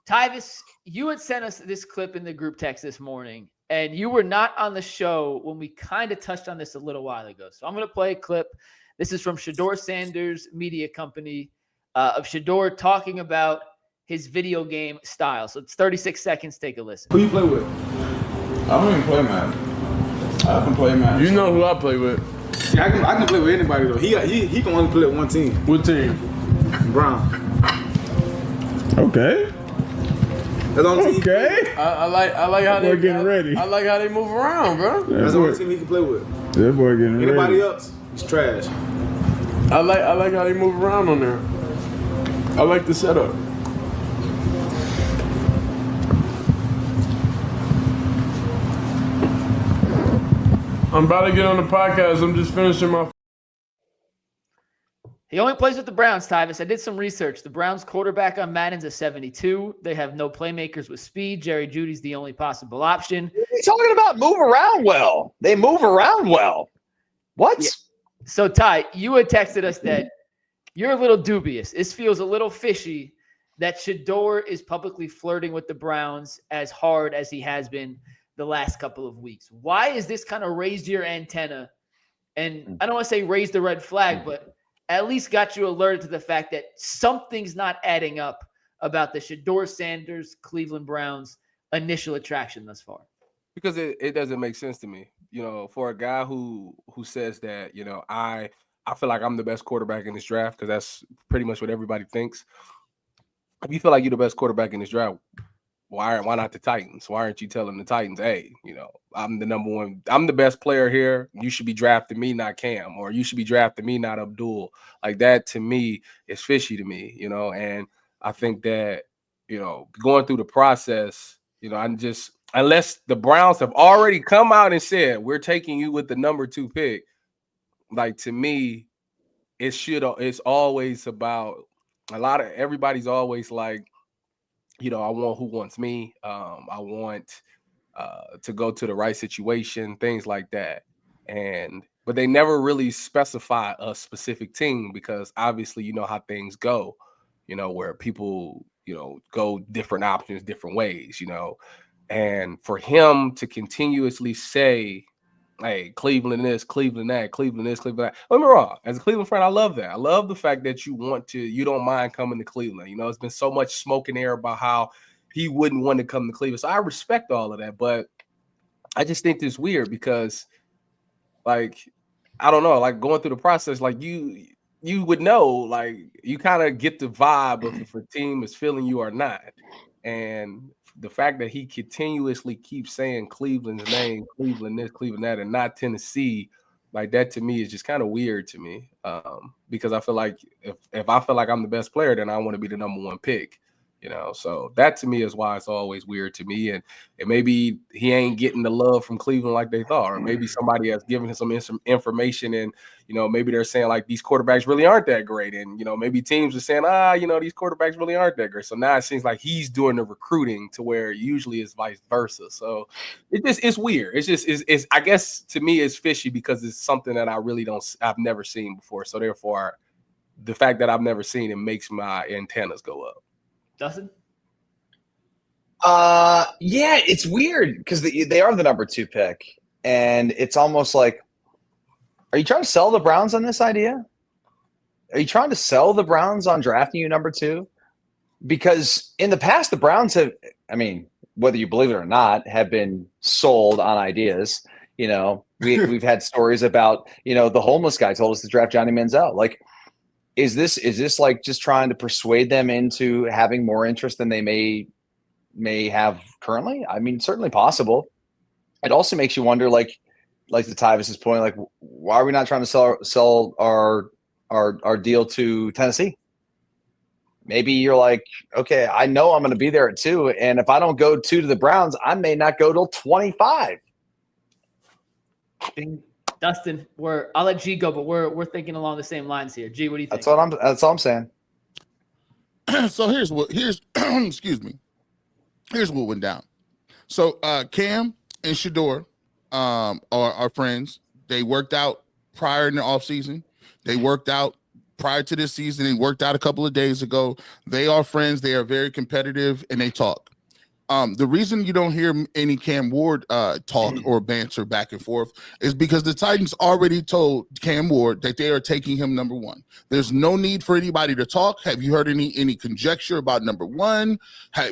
Tyvis, you had sent us this clip in the group text this morning, and you were not on the show when we kind of touched on this a little while ago. So I'm going to play a clip. This is from Shedeur Sanders Media Company of Shaduer talking about his video game style. So it's 36 seconds. Take a listen. Who you play with? I don't even play Madden. I can play Madden. You know who I play with. See, I can play with anybody though. He can only play with one team. What team? Brown. Okay. That's the only team. Okay. I like how Boy they getting ready. I like how they move around, bro. That's the only team he can play with. That boy getting ready. Anybody else, he's trash. I like how they move around on there. I like the setup. I'm about to get on the podcast. I'm just finishing my. He only plays with the Browns, Tyvis. I did some research. The Browns quarterback on Madden's a 72. They have no playmakers with speed. Jerry Jeudy's the only possible option. What are you talking about? Move around well. They move around well. What? Yeah. So, Ty, you had texted us that you're a little dubious. This feels a little fishy that Shedeur is publicly flirting with the Browns as hard as he has been the last couple of weeks. Why is this kind of raised your antenna? And I don't want to say raised the red flag, but at least got you alerted to the fact that something's not adding up about the Shedeur Sanders Cleveland Browns initial attraction thus far. Because it doesn't make sense to me. For a guy who says that, I feel like I'm the best quarterback in this draft, because that's pretty much what everybody thinks. If you feel like you're the best quarterback in this draft, why not the Titans? Why aren't you telling the Titans, hey, I'm the number one, I'm the best player here. You should be drafting me, not Cam, or you should be drafting me, not Abdul. Like, that to me is fishy to me, and I think that, going through the process, unless the Browns have already come out and said, we're taking you with the number 2 pick, like, to me, it's always about everybody's always like, I want who wants me. I want to go to the right situation, things like that. But they never really specify a specific team, because obviously, how things go, where people, go different options, different ways, and for him to continuously say, hey, Cleveland this, Cleveland that, Cleveland this, Cleveland that. Don't get me wrong. As a Cleveland friend, I love that. I love the fact that you don't mind coming to Cleveland. It's been so much smoke in the air about how he wouldn't want to come to Cleveland. So I respect all of that. But I just think it's weird because, like, I don't know, like, going through the process, like, you would know, like, you kind of get the vibe of if a team is feeling you or not. And the fact that he continuously keeps saying Cleveland's name, Cleveland this, Cleveland that, and not Tennessee, like, that to me is just kind of weird to me. Because I feel like if I feel like I'm the best player, then I want to be the number 1 pick. So that to me is why it's always weird to me. And maybe he ain't getting the love from Cleveland like they thought, or maybe somebody has given him some information, and maybe they're saying, like, these quarterbacks really aren't that great, and maybe teams are saying, these quarterbacks really aren't that great. So now it seems like he's doing the recruiting, to where usually it's vice versa. So it's weird. It's I guess to me it's fishy, because it's something that I've never seen before. So therefore, the fact that I've never seen it makes my antennas go up. Dustin? Yeah, it's weird because they are the number 2 pick, and it's almost like, are you trying to sell the Browns on this idea? Are you trying to sell the Browns on drafting you number 2? Because in the past, the Browns have, whether you believe it or not, have been sold on ideas. We've had stories about, the homeless guy told us to draft Johnny Manziel. Like, is this like just trying to persuade them into having more interest than they may have currently? Certainly possible. It also makes you wonder, like to Tyvis's point, like, why are we not trying to sell our deal to Tennessee? Maybe you're like, okay, I know I'm going to be there at 2, and if I don't go 2 to the Browns, I may not go till 25. Dustin, I'll let G go, but we're thinking along the same lines here. G, what do you think? That's all I'm saying. So here's excuse me. Here's what went down. So Cam and Shaduer are friends. They worked out prior in the offseason. They worked out prior to this season. It worked out a couple of days ago. They are friends. They are very competitive, and they talk. The reason you don't hear any Cam Ward talk or banter back and forth is because the Titans already told Cam Ward that they are taking him number one. There's no need for anybody to talk. Have you heard any conjecture about number one?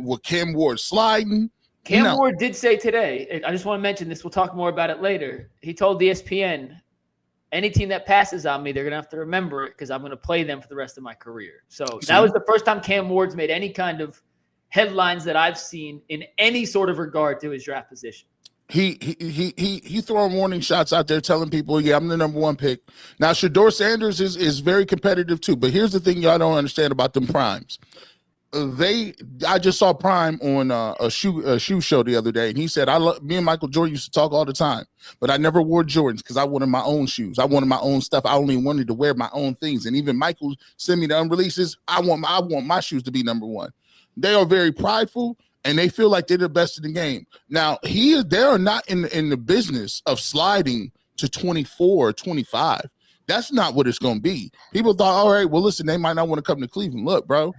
With Cam Ward sliding? Cam Ward did say today, I just want to mention this, we'll talk more about it later. He told ESPN, any team that passes on me, they're going to have to remember it because I'm going to play them for the rest of my career. So that was the first time Cam Ward's made any kind of headlines that I've seen in any sort of regard to his draft position. He throwing warning shots out there telling people, yeah, I'm the number one pick. Now, Shedeur Sanders is very competitive too, but here's the thing y'all don't understand about them primes. I just saw Prime on a shoe show the other day, and he said, me and Michael Jordan used to talk all the time, but I never wore Jordans because I wanted my own shoes. I wanted my own stuff. I only wanted to wear my own things. And even Michael sent me the unreleases. I want my shoes to be number one. They are very prideful, and they feel like they're the best in the game. Now, they are not in the business of sliding to 24 or 25. That's not what it's going to be. People thought, all right, well, listen, they might not want to come to Cleveland. Look, bro,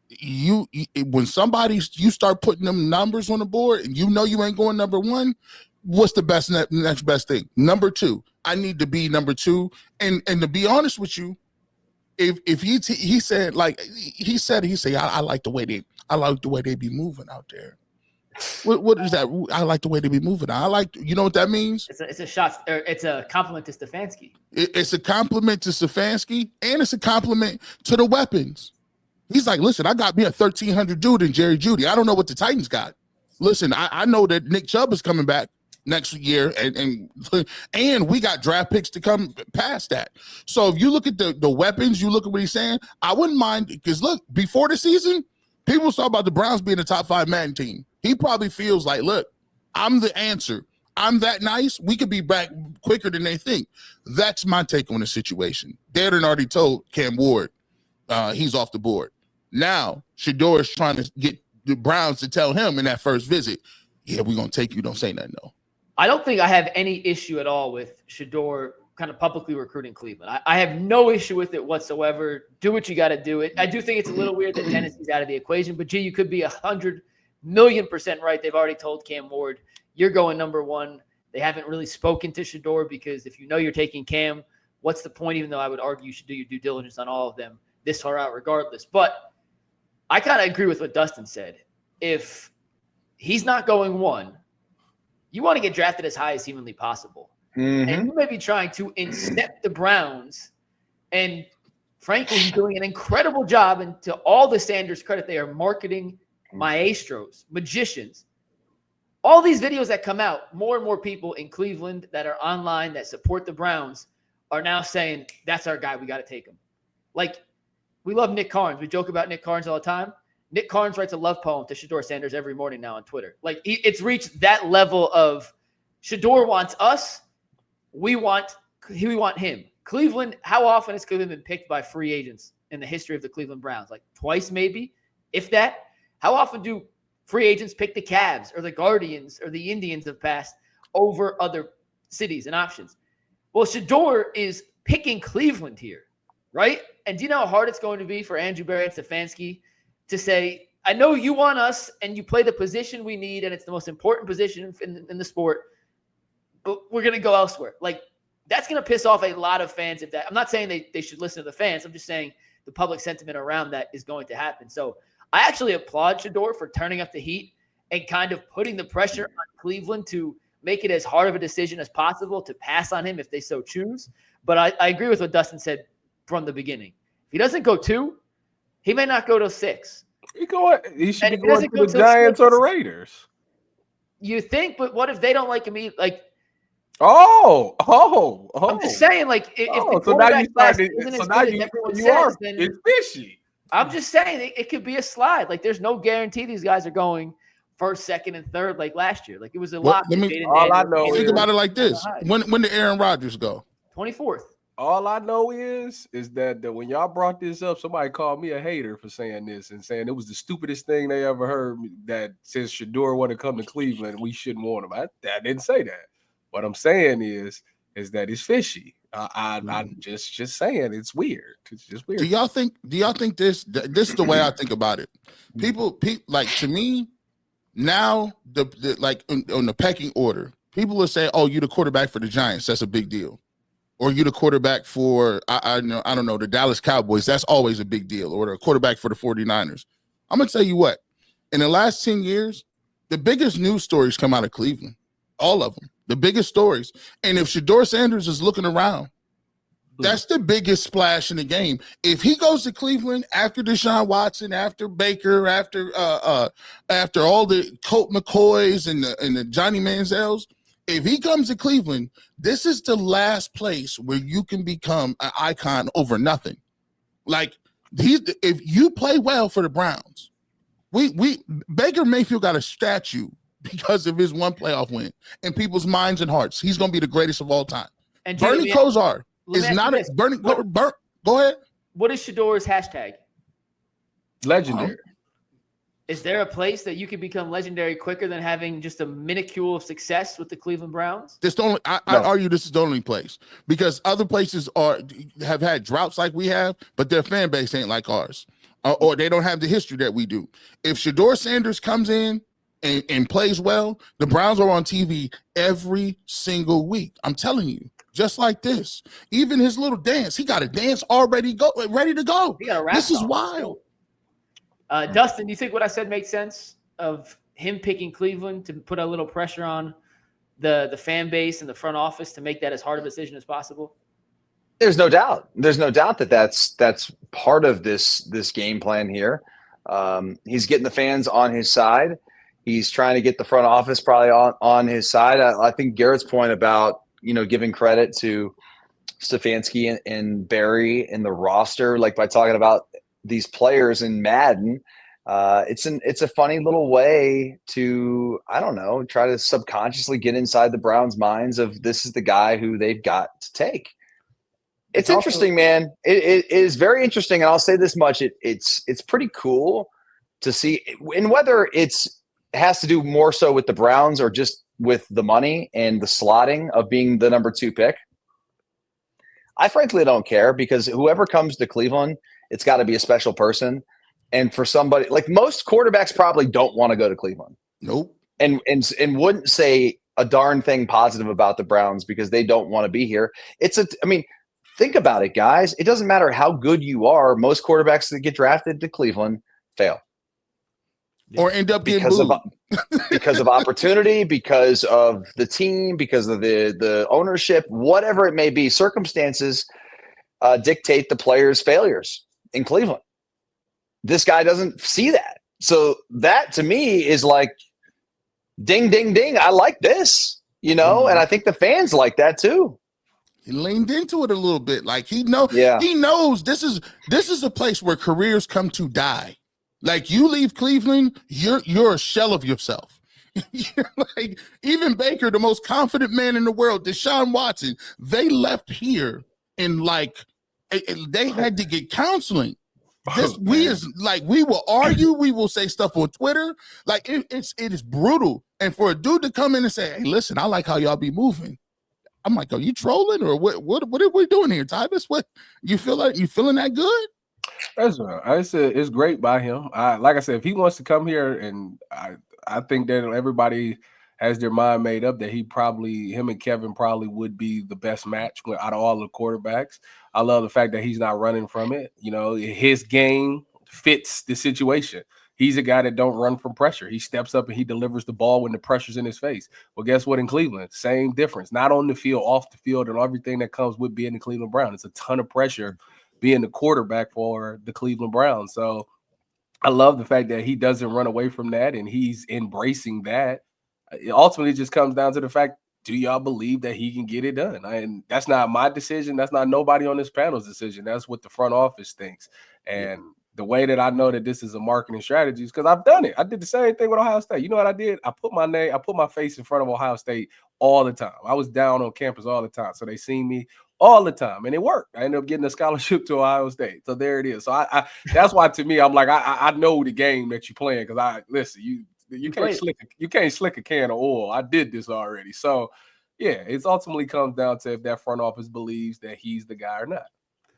when you start putting them numbers on the board and you know you ain't going number one, what's the next best thing? Number two. I need to be number two. And to be honest with you, if he said I like the way they be moving out there. What is that? I like the way they be moving. You know what that means? It's a shot. It's a compliment to Stefanski. It's a compliment to Stefanski, and it's a compliment to the weapons. He's like, listen, I got me a 1,300 dude in Jerry Jeudy. I don't know what the Titans got. Listen, I know that Nick Chubb is coming back next year, and we got draft picks to come past that. So if you look at the weapons, you look at what he's saying, I wouldn't mind, because look, before the season, people saw about the Browns being a top 5 Madden team. He probably feels like, look, I'm the answer. I'm that nice. We could be back quicker than they think. That's my take on the situation. They had already told Cam Ward he's off the board. Now, Shedeur is trying to get the Browns to tell him in that first visit, yeah, we're going to take you. Don't say nothing, though. I don't think I have any issue at all with Shedeur kind of publicly recruiting Cleveland. I have no issue with it whatsoever. Do what you got to do. I do think it's a little weird that Tennessee's out of the equation, but, you could be 100,000,000% right. They've already told Cam Ward, you're going number one. They haven't really spoken to Shedeur because if you know you're taking Cam, what's the point, even though I would argue you should do your due diligence on all of them this far out regardless. But I kind of agree with what Dustin said. If he's not going one, you want to get drafted as high as humanly possible. Mm-hmm. And you may be trying to incept the Browns. And frankly, he's doing an incredible job. And to all the Sanders credit, they are marketing maestros, magicians. All these videos that come out, more and more people in Cleveland that are online that support the Browns are now saying, that's our guy. We got to take him. Like, we love Nick Carnes. We joke about Nick Carnes all the time. Nick Carnes writes a love poem to Shedeur Sanders every morning now on Twitter. Like, it's reached that level of Shedeur wants us. We want him. Cleveland, how often has Cleveland been picked by free agents in the history of the Cleveland Browns? Like twice maybe, if that. How often do free agents pick the Cavs or the Guardians or the Indians of past over other cities and options? Well, Shedeur is picking Cleveland here, right? And do you know how hard it's going to be for Andrew Berry and Stefanski to say, I know you want us and you play the position we need and it's the most important position in the sport, but we're going to go elsewhere. Like, that's going to piss off a lot of fans. If that, I'm not saying they should listen to the fans. I'm just saying the public sentiment around that is going to happen. So I actually applaud Shedeur for turning up the heat and kind of putting the pressure on Cleveland to make it as hard of a decision as possible to pass on him if they so choose. But I agree with what Dustin said from the beginning. If he doesn't go 2, he may not go to 6. He should be going to the Giants or the Raiders. You think, but what if they don't like him? Oh. I'm just saying, like, if the so now quarterback you class started. isn't So as now good as everyone you says, are. then It's fishy. I'm just saying it could be a slide. Like, there's no guarantee these guys are going first, second, and third like last year. Like, it was a lot. All I know think about it like this: when did Aaron Rodgers go? 24th. All I know is that when y'all brought this up, somebody called me a hater for saying this and saying it was the stupidest thing they ever heard. That since Shaduer wanted to come to Cleveland, we shouldn't want him. I didn't say that. What I'm saying is that it's fishy. I'm just saying it's weird. It's just weird. Do y'all think this is the way I think about it? People like, to me now, the like on the pecking order, people will say, "Oh, you the quarterback for the Giants. That's a big deal." Or you the quarterback for I don't know, the Dallas Cowboys. That's always a big deal. Or the quarterback for the 49ers. I'm gonna tell you what, in the last 10 years, the biggest news stories come out of Cleveland. All of them. The biggest stories. And if Shedeur Sanders is looking around, that's the biggest splash in the game. If he goes to Cleveland after Deshaun Watson, after Baker, after all the Colt McCoys and the Johnny Manziels, if he comes to Cleveland, this is the last place where you can become an icon over nothing. Like, if you play well for the Browns, Baker Mayfield got a statue because of his one playoff win in people's minds and hearts. He's going to be the greatest of all time. And Bernie Kosar is not a Bernie. Go ahead. What is Shedeur's hashtag? Legendary. Is there a place that you can become legendary quicker than having just a minuscule of success with the Cleveland Browns? I argue this is the only place, because other places have had droughts like we have, but their fan base ain't like ours, or they don't have the history that we do. If Shedeur Sanders comes in and plays well, the Browns are on TV every single week. I'm telling you, just like this. Even his little dance, he got a dance ready to go. He got a rap This is song. wild. Dustin, do you think what I said makes sense of him picking Cleveland to put a little pressure on the fan base and the front office to make that as hard of a decision as possible? There's no doubt. There's no doubt that that's part of this game plan here. He's getting the fans on his side. He's trying to get the front office probably on his side. I think Garrett's point about, giving credit to Stefanski and Barry in the roster, like by talking about these players in Madden, it's a funny little way to, I don't know, try to subconsciously get inside the Browns' minds of this is the guy who they've got to take. It's interesting, man. It is very interesting, and I'll say this much: it's pretty cool to see, and whether it has to do more so with the Browns or just with the money and the slotting of being the number 2 pick. I frankly don't care, because whoever comes to Cleveland, it's got to be a special person. And for somebody like most quarterbacks probably don't want to go to Cleveland. Nope. And wouldn't say a darn thing positive about the Browns because they don't want to be here. Think about it, guys. It doesn't matter how good you are. Most quarterbacks that get drafted to Cleveland fail. Or end up getting because of opportunity, because of the team, because of the ownership, whatever it may be. Circumstances dictate the players' failures in Cleveland. This guy doesn't see that. So that to me is like, ding, ding, ding. I like this, and I think the fans like that too. He leaned into it a little bit. Like he knows this is a place where careers come to die. Like, you leave Cleveland, you're a shell of yourself. Like, even Baker, the most confident man in the world, Deshaun Watson, they left here and they had to get counseling. We will argue, we will say stuff on Twitter. Like, it is brutal. And for a dude to come in and say, "Hey, listen, I like how y'all be moving," I'm like, "Are you trolling or what are we doing here, Tyvis? What you feeling that good?" It's great by him. Like I said, if he wants to come here, and I think that everybody has their mind made up that him and Kevin probably would be the best match out of all the quarterbacks. I love the fact that he's not running from it. His game fits the situation. He's a guy that don't run from pressure. He steps up and he delivers the ball when the pressure's in his face. Well, guess what? In Cleveland, same difference. Not on the field, off the field, and everything that comes with being the Cleveland Brown. It's a ton of pressure being the quarterback for the Cleveland Browns. So I love the fact that he doesn't run away from that and he's embracing that. It ultimately just comes down to the fact, do y'all believe that he can get it done? And that's not my decision. That's not nobody on this panel's decision. That's what the front office thinks. And the way that I know that this is a marketing strategy is because I've done it. I did the same thing with Ohio State. You know what I did? I put my face in front of Ohio State all the time. I was down on campus all the time. So they seen me all the time, and it worked. I ended up getting a scholarship to Ohio State. So there it is. So I that's why to me, I'm like, I know the game that you're playing, because you can't slick a can of oil. I did this already. So, yeah, it's ultimately comes down to if that front office believes that he's the guy or not.